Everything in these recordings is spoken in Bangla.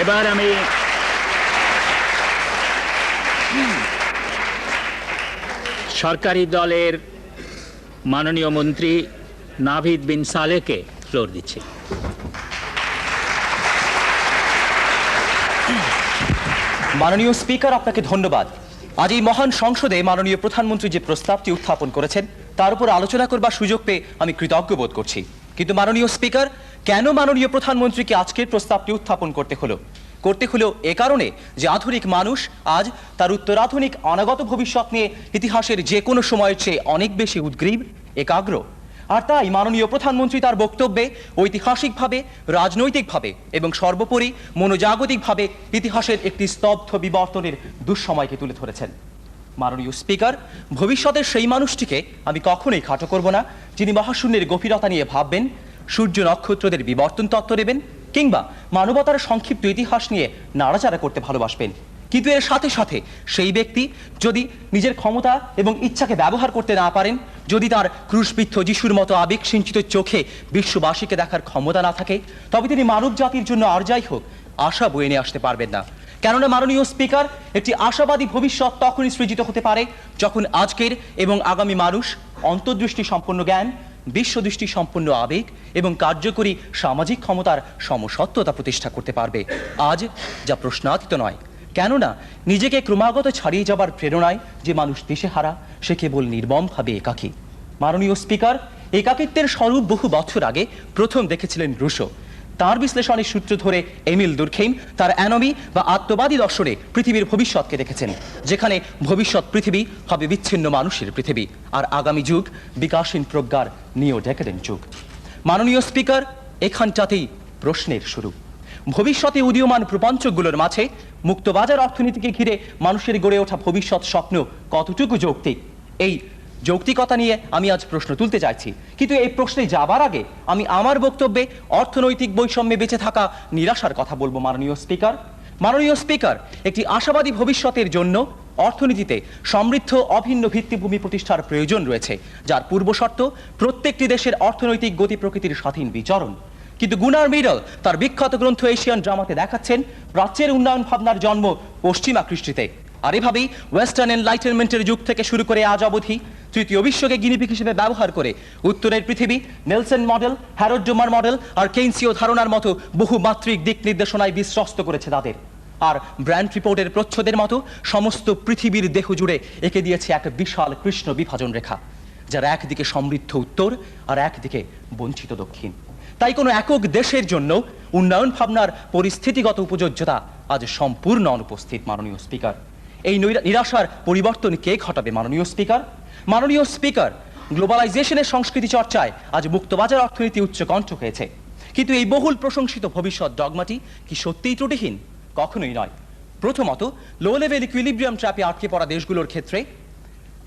এবার আমি সরকারি দলের মাননীয় মন্ত্রী নাভিদ বিন সালেহকে ফ্লোর দিচ্ছি। মাননীয় স্পিকার, আপনাকে ধন্যবাদ। আজ এই মহান সংসদে মাননীয় প্রধানমন্ত্রী যে প্রস্তাবটি উত্থাপন করেছেন তার উপর আলোচনা করবার সুযোগ পেয়ে আমি কৃতজ্ঞ বোধ করছি। কিন্তু মাননীয় স্পিকার, কেন মাননীয় প্রধানমন্ত্রীকে আজকের প্রস্তাবটি উত্থাপন করতে হলো এ কারণে যে আধুনিক মানুষ আজ তার উত্তরাধুনিক অনাগত ভবিষ্যৎ নিয়ে ইতিহাসের যে কোনো সময়ের চেয়ে অনেক বেশি উদ্গ্রীব, একাগ্র। আর তাই মাননীয় প্রধানমন্ত্রী তার বক্তব্যে ঐতিহাসিকভাবে, রাজনৈতিকভাবে এবং সর্বোপরি মনোজাগতিকভাবে ইতিহাসের একটি স্তব্ধ বিবর্তনের দুঃসময়কে তুলে ধরেছেন। মাননীয় স্পিকার, ভবিষ্যতের সেই মানুষটিকে আমি কখনোই খাটো করব না যিনি মহাশূন্যের গভীরতা নিয়ে ভাববেন, সূর্য নক্ষত্রদের বিবর্তন তত্ত্ব নেবেন কিংবা মানবতার সংক্ষিপ্ত ইতিহাস নিয়ে নাড়াচাড়া করতে ভালোবাসবেন। কিন্তু এর সাথে সাথে সেই ব্যক্তি যদি নিজের ক্ষমতা এবং ইচ্ছাকে ব্যবহার করতে না পারেন, যদি তার ক্রুশবিদ্ধ যিশুর মতো আবেগ সিঞ্চিত চোখে বিশ্ববাসীকে দেখার ক্ষমতা না থাকে, তবে তিনি মানব জাতির জন্য আর যাই হোক আশা বয়ে নিয়ে আসতে পারবেন না। কেননা মাননীয় স্পিকার, একটি আশাবাদী ভবিষ্যৎ তখনই সৃজিত হতে পারে যখন আজকের এবং আগামী মানুষ অন্তর্দৃষ্টি সম্পন্ন জ্ঞান, বিশ্বদৃষ্টি সম্পন্ন আবেগ এবং কার্যকরী সামাজিক ক্ষমতার সমসত্বতা প্রতিষ্ঠা করতে পারবে। আজ যা প্রশ্নাতীত নয়, কেননা নিজেকে ক্রমাগত ছাড়িয়ে যাবার প্রেরণায় যে মানুষ দিশেহারা, সে কেবল নির্মমভাবে একাকী। মাননীয় স্পিকার, একাকিত্বের স্বরূপ বহু বছর আগে প্রথম দেখেছিলেন রুশো। তার বিশ্লেষণের সূত্র ধরে এমিল দুর্খেইম তার অ্যানমি বা আত্মবাদী দর্শনে পৃথিবীর ভবিষ্যৎকে দেখেছেন, যেখানে ভবিষ্যৎ পৃথিবী হবে বিচ্ছিন্ন মানুষের পৃথিবী, আর আগামী যুগ বিকাশহীন প্রজ্ঞার নিও ডেকাডেন্ট যুগ। মাননীয় স্পিকার, এখানটাতেই প্রশ্নের শুরু। ভবিষ্যতে উদীয়মান প্রপঞ্চকগুলোর মাঝে মুক্তবাজার অর্থনীতিকে ঘিরে মানুষের গড়ে ওঠা ভবিষ্যৎ স্বপ্ন কতটুকু যৌক্তিক, এই যৌক্তিকতা নিয়ে আমি আজ প্রশ্ন তুলতে চাইছি। কিন্তু এই প্রশ্নে যাবার আগে আমি আমার বক্তব্যে অর্থনৈতিক বৈষম্যে বেঁচে থাকা নিরাশার কথা বলবো। মাননীয় স্পিকার, একটি আশাবাদী ভবিষ্যতের জন্য অর্থনীতিতে সমৃদ্ধ অভিন্ন ভিত্তিভূমি প্রতিষ্ঠার প্রয়োজন রয়েছে, যার পূর্বশর্ত প্রত্যেকটি দেশের অর্থনৈতিক গতি প্রকৃতির স্বাধীন বিচরণ। কিন্তু গুনার মিডল তার বিখ্যাত গ্রন্থ এশিয়ান ড্রামাতে দেখাচ্ছেন প্রাচ্যের উন্নয়ন ভাবনার জন্ম পশ্চিমা কৃষ্টিতে। আর এভাবেই ওয়েস্টার্ন এনলাইটেনমেন্টের যুগ থেকে শুরু করে আজ অবধি তৃতীয় বিশ্বকে গিনিপিগ হিসেবে ব্যবহার করে উত্তরের পৃথিবী Nelson model, Harrod Domar model আর কেইনসীয় ধারণার মতো বহুমাত্রিক দিক নির্দেশনায় বিশ্বস্ত করেছে তাদের। আর ব্র্যান্ড রিপোর্টের প্রচ্ছদের মতো সমস্ত পৃথিবীর দেহ জুড়ে এঁকে দিয়েছে এক বিশাল কৃষ্ণ বিভাজন রেখা, যার একদিকে সমৃদ্ধ উত্তর আর একদিকে বঞ্চিত দক্ষিণ। তাই কোনো একক দেশের জন্য উন্নয়ন ভাবনার পরিস্থিতিগত উপযোজ্যতা আজ সম্পূর্ণ অনুপস্থিত। মাননীয় স্পিকার, এই নিরাশার পরিবর্তন কে ঘটাবে? মাননীয় স্পিকার, গ্লোবালাইজেশনের সংস্কৃতি চর্চায় আজ মুক্তবাজার অর্থনীতি উচ্চকণ্ঠ হয়েছে, কিন্তু এই বহুল প্রশংসিত ভবিষ্যৎ ডগমাটি কি সত্যিই ত্রুটিহীন? কখনোই নয়। প্রথমত, লো লেভেল ইকুইলিব্রিয়াম ট্র্যাপে আটকে পড়া দেশগুলোর ক্ষেত্রে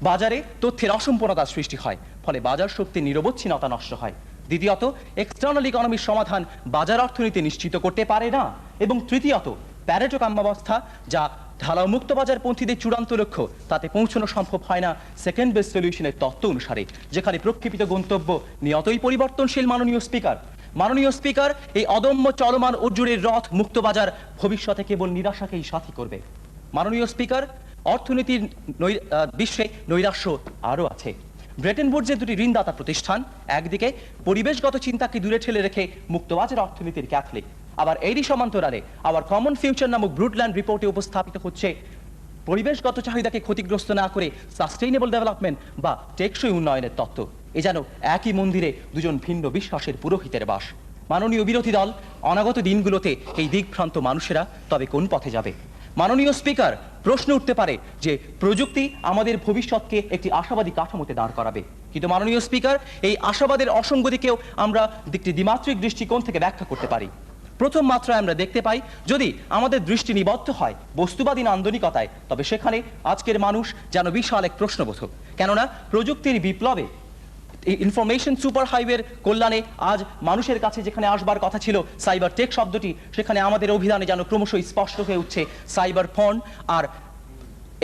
বাজারে তথ্যের অসম্পূর্ণতার সৃষ্টি হয়, ফলে বাজার শক্তির নিরবচ্ছিন্নতা নষ্ট হয়। দ্বিতীয়ত, এক্সটার্নাল ইকোনমির সমাধান বাজার অর্থনীতি নিশ্চিত করতে পারে না। এবং তৃতীয়ত, প্যারেটো কাম্যাবস্থা, যা ঢালাও মুক্ত বাজারপন্থীদের চূড়ান্ত লক্ষ্য, তাতে পৌঁছানো সম্ভব হয় না সেকেন্ড বেস্ট সলিউশনের তত্ত্ব অনুসারে, যেখানে প্রক্ষেপিত গন্তব্য নিয়তই পরিবর্তনশীল। মাননীয় স্পিকার, এই অদম্য চলমান অর্জুনের রথ মুক্তবাজার ভবিষ্যতে কেবল নিরাশাকেই সাথী করবে। মাননীয় স্পিকার, অর্থনীতির বিশ্বে নৈরাশ্য আরও আছে। ব্রেটেন উডসের দুটি ঋণদাতা প্রতিষ্ঠান একদিকে পরিবেশগত চিন্তাকে দূরে ঠেলে রেখে মুক্তবাজার অর্থনীতির ক্যাথলিক, আবার এরই সমান্তরালে আবার কমন ফিউচার নামক ব্রুটল্যান্ড রিপোর্টে উপস্থাপিত হচ্ছে পরিবেশগত চাহিদাকে ক্ষতিগ্রস্ত না করে সাস্টেইনেবল ডেভেলপমেন্ট বা টেকসই উন্নয়নের তত্ত্ব। এ যেন একই মন্দিরে দুজন ভিন্ন বিশ্বাসের পুরোহিতের বাস। মাননীয় বিরোধী দল, অনাগত দিনগুলোতে এই দিকভ্রান্ত মানুষেরা তবে কোন পথে যাবে? মাননীয় স্পিকার, প্রশ্ন উঠতে পারে যে প্রযুক্তি আমাদের ভবিষ্যৎকে একটি আশাবাদী কাঠামোতে দাঁড় করাবে, কিন্তু মাননীয় স্পিকার, এই আশাবাদের অসঙ্গতিকেও আমরা একটি দ্বিমাত্রিক দৃষ্টিকোণ থেকে ব্যাখ্যা করতে পারি। প্রথম মাত্রায় আমরা দেখতে পাই, যদি আমাদের দৃষ্টি নিবদ্ধ হয় বস্তুবাদী নান্দনিকতায়, তবে সেখানে আজকের মানুষ যেন বিশাল এক প্রশ্নবোধক। কেননা প্রযুক্তির বিপ্লবে, ইনফরমেশন সুপার হাইওয়ের কল্যাণে আজ মানুষের কাছে যেখানে আসবার কথা ছিল সাইবার টেক শব্দটি, সেখানে আমাদের অভিধানে যেন ক্রমশ স্পষ্ট হয়ে উঠছে সাইবার পর্ন আর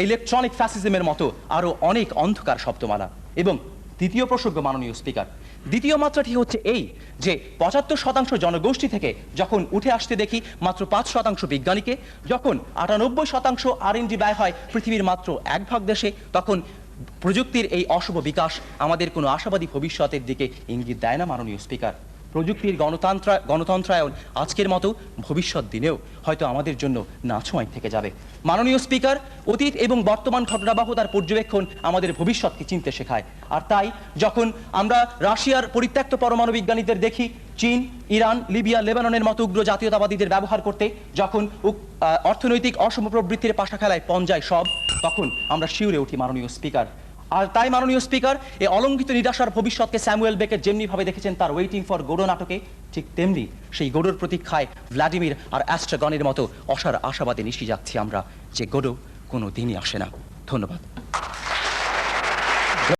ইলেকট্রনিক ফ্যাসিজমের মতো আরো অনেক অন্ধকার শব্দমালা। এবং দ্বিতীয় প্রসঙ্গ, মাননীয় স্পিকার, দ্বিতীয় মাত্রাটি হচ্ছে এই যে 75% জনগোষ্ঠী থেকে যখন উঠে আসতে দেখি মাত্র 5% বিজ্ঞানীকে, যখন 98% R&D ব্যয় হয় পৃথিবীর মাত্র 1 ভাগ দেশে, তখন প্রযুক্তির এই অশুভ বিকাশ আমাদের কোনো আশাবাদী ভবিষ্যতের দিকে ইঙ্গিত দেয় না মাননীয় স্পিকার। প্রযুক্তির গণতন্ত্রায়ন আজকের মতো ভবিষ্যৎ দিনেও হয়তো আমাদের জন্য নাছোঁয়াই থেকে যাবে। মাননীয় স্পিকার, অতীত এবং বর্তমান ঘটনাবহ তার পর্যবেক্ষণ আমাদের ভবিষ্যৎকে চিনতে শেখায়। আর তাই যখন আমরা রাশিয়ার পরিত্যক্ত পরমাণু বিজ্ঞানীদের দেখি চীন, ইরান, লিবিয়া, লেবাননের মতো উগ্র জাতীয়তাবাদীদের ব্যবহার করতে, যখন অর্থনৈতিক অসম প্রবৃত্তির পাশা খেলায় পঞ্জায় সব, তখন আমরা শিউরে উঠি মাননীয় স্পিকার। আর তাই মাননীয় স্পিকার, এই অলঙ্ঘিত নিরাশার ভবিষ্যৎকে স্যামুয়েল বেকেট যেমনি ভাবে দেখেছেন তার ওয়েটিং ফর গোডো নাটকে, ঠিক তেমনি সেই গোডোর প্রতীক্ষায় ভ্লাদিমির আর অ্যাস্ট্রাগনের মতো অসার আশাবাদে নিশি যাচ্ছি আমরা যে গোডো কোনো দিনই আসে না। ধন্যবাদ।